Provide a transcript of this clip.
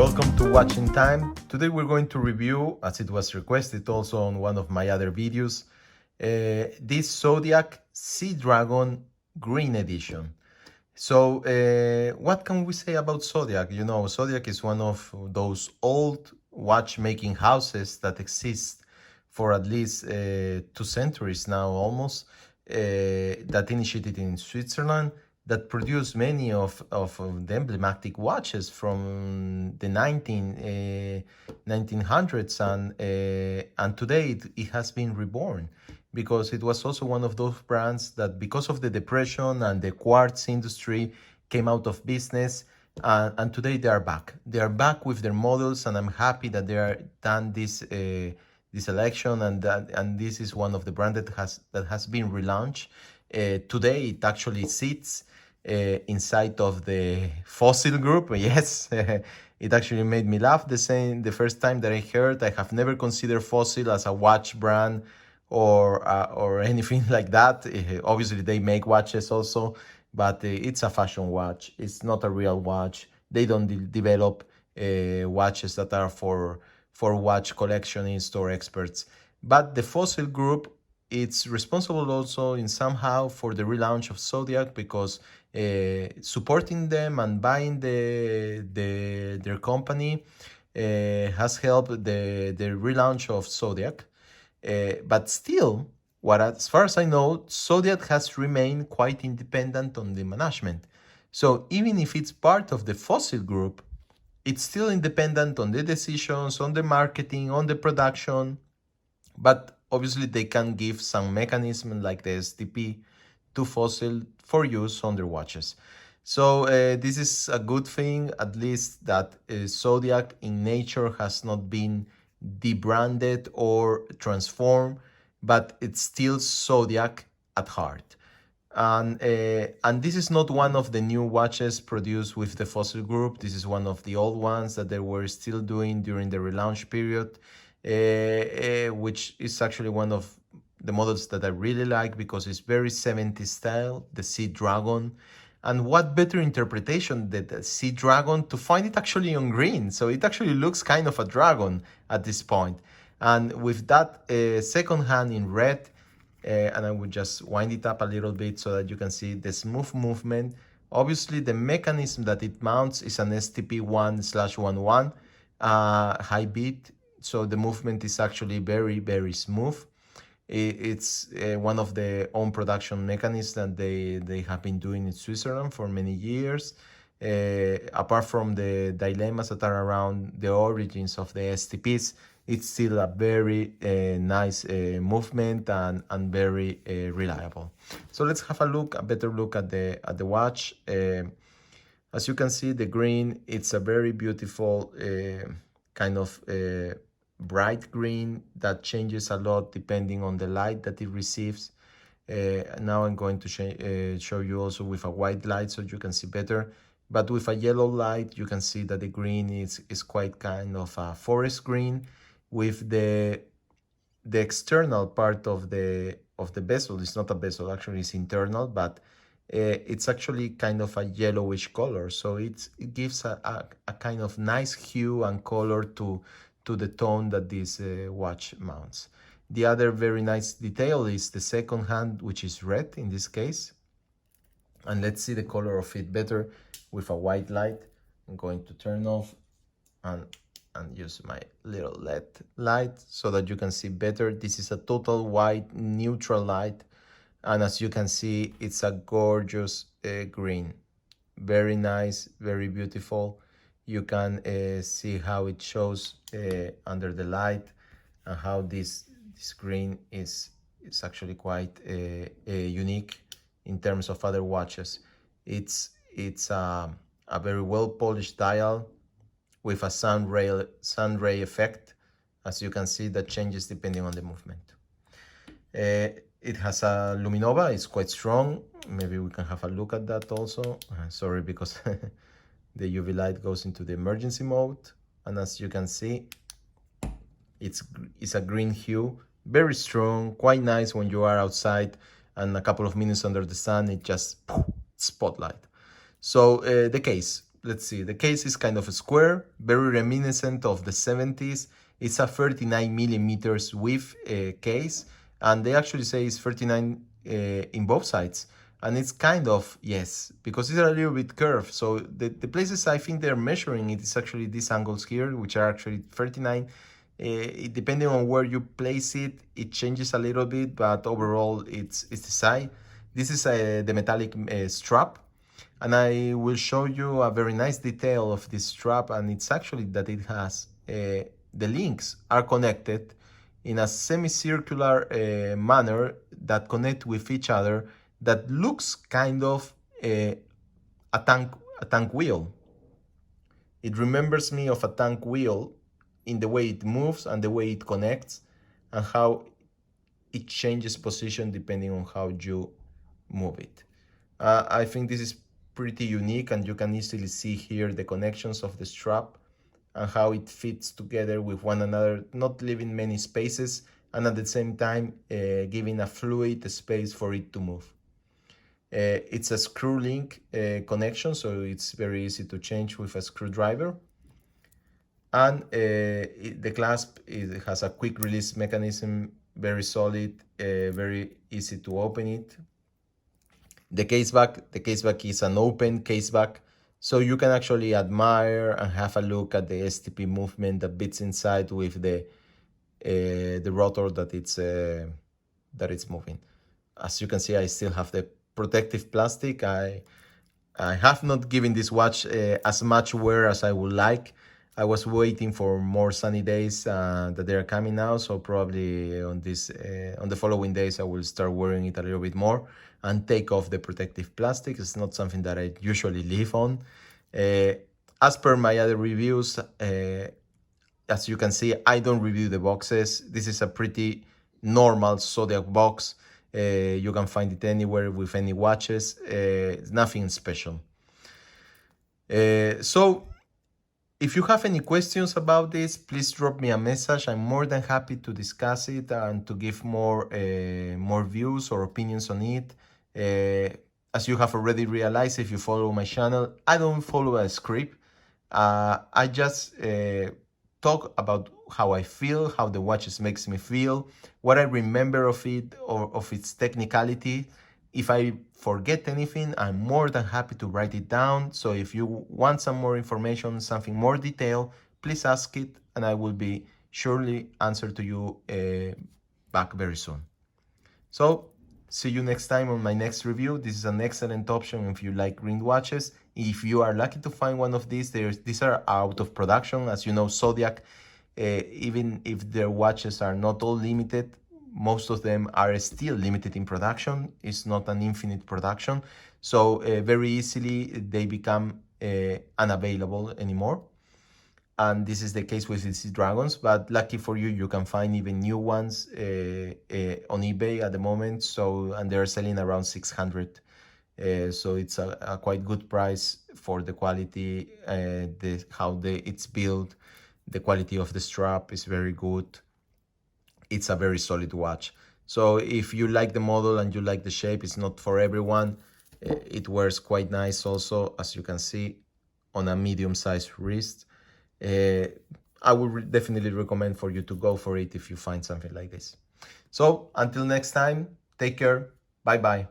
welcome to Watching Time. Today we're going to review, as it was requested also on one of my other videos, this Zodiac Sea Dragon Green Edition. So what can we say about Zodiac? You know, Zodiac is one of those old watchmaking houses that exist for at least 2 centuries now almost, that initiated in Switzerland, that produced many of the emblematic watches from the 1900s, and today it has been reborn, because it was also one of those brands that, because of the depression and the quartz industry, came out of business, and today they are back. They are back with their models, and I'm happy that they are done this election, and this is one of the brands that has been relaunched. Today it actually sits inside of the Fossil group. Yes, it actually made me laugh the first time that I heard. I have never considered Fossil as a watch brand or anything like that. Obviously they make watches also, but it's a fashion watch. It's not a real watch. They don't develop watches that are for watch collectionists or experts. But the Fossil group, it's responsible also in somehow for the relaunch of Zodiac, because supporting them and buying their company has helped the relaunch of Zodiac. But still, as far as I know, Zodiac has remained quite independent on the management. So even if it's part of the Fossil group, it's still independent on the decisions, on the marketing, on the production. But obviously they can give some mechanism like the STP to Fossil for use on their watches. So this is a good thing, at least, that Zodiac in nature has not been debranded or transformed, but it's still Zodiac at heart. And this is not one of the new watches produced with the Fossil group. This is one of the old ones that they were still doing during the relaunch period, which is actually one of the models that I really like, because it's very 70s style, the Sea Dragon. And what better interpretation than the Sea Dragon to find it actually on green. So it actually looks kind of a dragon at this point. And with that second hand in red, and I would just wind it up a little bit so that you can see the smooth movement. Obviously, the mechanism that it mounts is an STP1/11 high beat. So the movement is actually very, very smooth. It's one of the own production mechanisms that they have been doing in Switzerland for many years. Apart from the dilemmas that are around the origins of the STPs, it's still a very nice movement and very reliable. So let's have a better look at the watch. As you can see, the green, it's a very beautiful kind of bright green that changes a lot depending on the light that it receives. Now I'm going to show you also with a white light so you can see better. But with a yellow light, you can see that the green is quite kind of a forest green, with the external part of the bezel. It's not a bezel, actually it's internal, but it's actually kind of a yellowish color. So it gives a kind of nice hue and color to the tone that this watch mounts. The other very nice detail is the second hand, which is red in this case. And let's see the color of it better with a white light. I'm going to turn off and use my little LED light so that you can see better. This is a total white neutral light, and as you can see, it's a gorgeous green. Very nice, very beautiful. You can see how it shows under the light, and how this green is actually quite unique in terms of other watches. It's a very well polished dial with a sun ray effect, as you can see, that changes depending on the movement. It has a luminova, it's quite strong. Maybe we can have a look at that also. Sorry, because the UV light goes into the emergency mode. And as you can see, it's a green hue, very strong, quite nice when you are outside and a couple of minutes under the sun, it just spotlight. So the case, let's see, the case is kind of a square, very reminiscent of the 70s. It's a 39 millimeters width case, and they actually say it's 39 in both sides. And it's kind of, yes, because it's a little bit curved. So the places I think they're measuring it is actually these angles here, which are actually 39. Depending on where you place it, it changes a little bit, but overall it's the side. This is the metallic strap, and I will show you a very nice detail of this strap, and it's actually that it has the links are connected in a semicircular manner that connect with each other, that looks kind of a tank wheel. It remembers me of a tank wheel in the way it moves and the way it connects and how it changes position depending on how you move it. I think this is pretty unique, and you can easily see here the connections of the strap and how it fits together with one another, not leaving many spaces, and at the same time giving a fluid space for it to move. It's a screw link connection, so it's very easy to change with a screwdriver. And the clasp, it has a quick release mechanism, very solid, very easy to open it. The caseback is an open caseback, so you can actually admire and have a look at the STP movement that fits inside with the rotor that it's moving. As you can see, I still have the protective plastic. I have not given this watch as much wear as I would like. I was waiting for more sunny days that they are coming now, so probably on the following days I will start wearing it a little bit more and take off the protective plastic. It's not something that I usually leave on. As per my other reviews, as you can see, I don't review the boxes. This is a pretty normal Zodiac box. You can find it anywhere with any watches. It's nothing special. So if you have any questions about this, please drop me a message. I'm more than happy to discuss it and to give more views or opinions on it. As you have already realized, if you follow my channel, I don't follow a script. I just talk about how I feel, how the watches makes me feel, what I remember of it or of its technicality. If I forget anything, I'm more than happy to write it down. So if you want some more information, something more detailed, please ask it, and I will be surely answer to you back very soon. So see you next time on my next review. This is an excellent option if you like ring watches. If you are lucky to find one of these, these are out of production. As you know, Zodiac, even if their watches are not all limited, most of them are still limited in production. It's not an infinite production. So very easily they become unavailable anymore. And this is the case with the Sea Dragons, but lucky for you, you can find even new ones on eBay at the moment. So, and they're selling around 600. So it's a quite good price for the quality, it's built. The quality of the strap is very good. It's a very solid watch. So if you like the model and you like the shape, it's not for everyone. It wears quite nice also, as you can see, on a medium-sized wrist. I would definitely recommend for you to go for it if you find something like this. So until next time, take care. Bye bye.